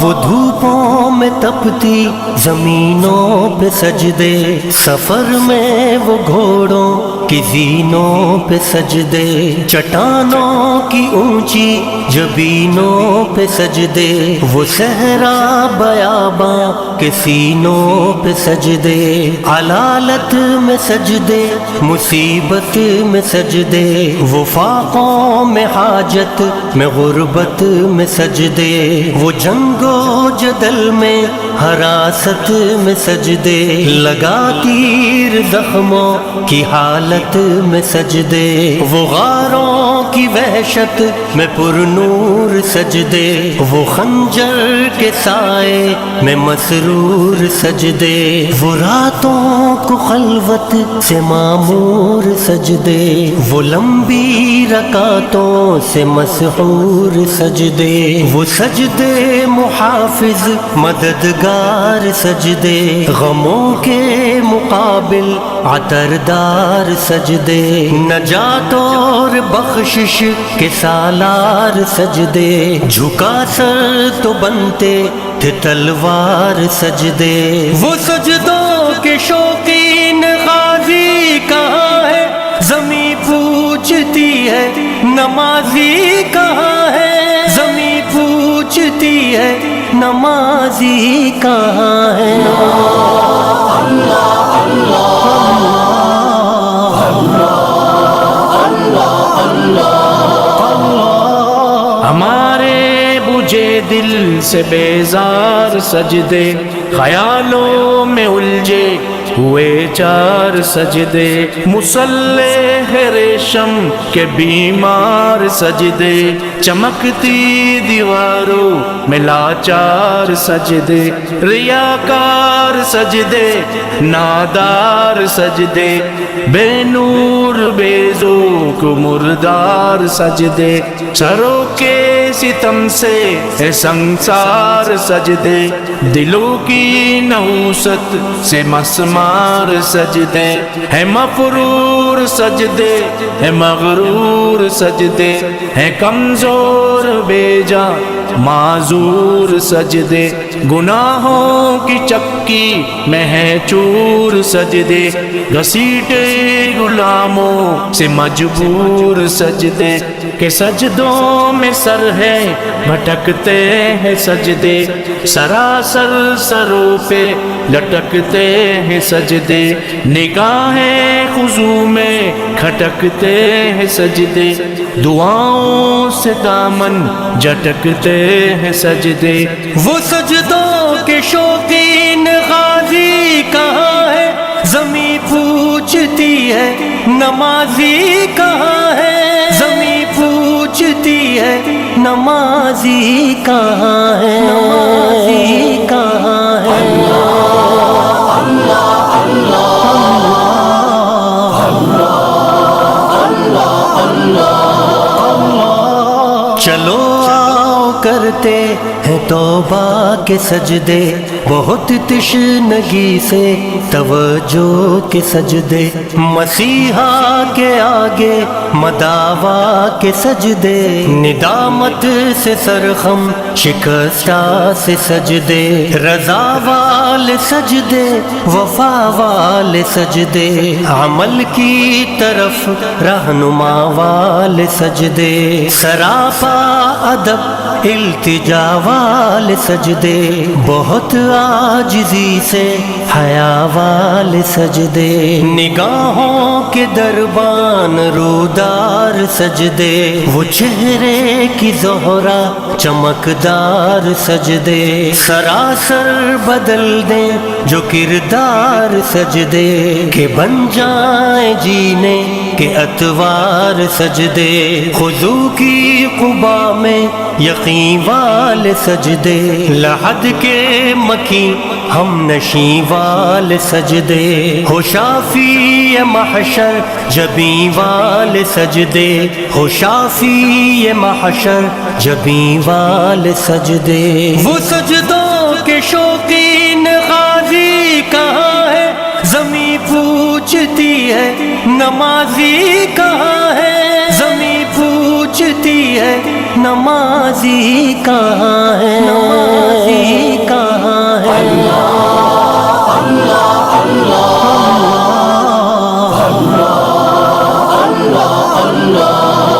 وہ دھوپوں میں تپتی زمینوں پہ سجدے، سفر میں وہ گھوڑوں کی زینوں پہ سجدے، چٹانوں کی اونچی جبینوں پہ سجدے، وہ صحرا بیاباں کے سینوں پہ سجدے، علالت میں سجدے، مصیبت میں سجدے، وہ فاقوں میں حاجت میں غربت میں سجدے، وہ جنگ و جدل میں حراست میں سجدے، لگا تیر زخموں کی حالت میں سجدے، وہ غاروں کی وحشت میں پر نور سجدے، وہ خنجر کے سائے میں مسرور سجدے، وہ راتوں کو خلوت سے معمور سجدے، وہ لمبی رکعتوں سے مسحور سجدے، وہ سجدے محافظ مددگار سجدے، غموں کے مقابل عطردار سجدے، نجات اور بخشش کے سالار سجدے، جھکا سر تو بنتے تھے تلوار سجدے، وہ سجدوں کے شوقین غازی کہاں ہے، زمیں پوچھتی ہے نمازی کہاں ہے، زمیں پوچھتی ہے نمازی کہاں ہے۔ ہمارے بجھے دل سے بیزار سجدے، خیالوں میں الجھے ہوئے چار سجدے، مصلح ریشم کے بیمار سجدے، چمکتی دیواروں میں لاچار سجدے، ریاکار سجدے، نادار سجدے، بے نور بے ذوق مردار سجدے، سروں کے ستم سے ہے سنسار سجدے، دلوں کی نحوست سے مسمار سجدے، ہے مفرور سجدے، ہے مغرور سجدے، ہے کمزور بے جا معذور سجدے، گناہوں کی چکی میں ہے چور سجدے، گھسیٹے غلاموں سے مجبور سجدے، کہ سجدوں میں سر ہے بھٹکتے ہیں سجدے، سراسر سروں پہ لٹکتے ہیں سجدے، نگاہیں خضوع میں کھٹکتے ہیں سجدے، دعاؤں سے دامن جھٹکتے ہیں سجدے، وہ سجدوں کے شوقین غازی کہاں ہے، زمیں پوچھتی ہے نمازی کہاں ہے، زمیں پوچھتی ہے نمازی کہاں ہے، نمازی کہاں ہے۔ چلو آؤ کرتے ہیں توبہ کے سجدے، بہت تشنگی سے توجہ کے سجدے، مسیحا کے آگے مداوا کے سجدے، ندامت سے سرخم شکستہ سے سجدے، رضا والے سجدے، وفا والے سجدے، عمل کی طرف رہنما والے سجدے، سراپا ادب التجا والے سجدے، بہت عاجزی سے حیا والے سجدے، نگاہوں کے دربان رودار سجدے، وہ چہرے کی زہرا چمکدار سجدے، سراسر بدل دیں جو کردار سجدے، کہ بن جائیں جینے کے اتوار سجدے، خضوع کی قبا میں یقین نشیں والے سجدے، لحد کے مکی ہم نشیں والے سجدے، ہو شافی محشر جبیں والے سجدے، ہو شافی محشر جبیں والے سجدے۔ وہ سجدوں کے شوقین غازی کہاں ہے، زمیں پوچھتی ہے نمازی کہاں ہے، زمیں پوچھتی ہے نمازی کہاں ہے، نمازی کہاں ہے۔ اللہ اللہ اللہ اللہ اللہ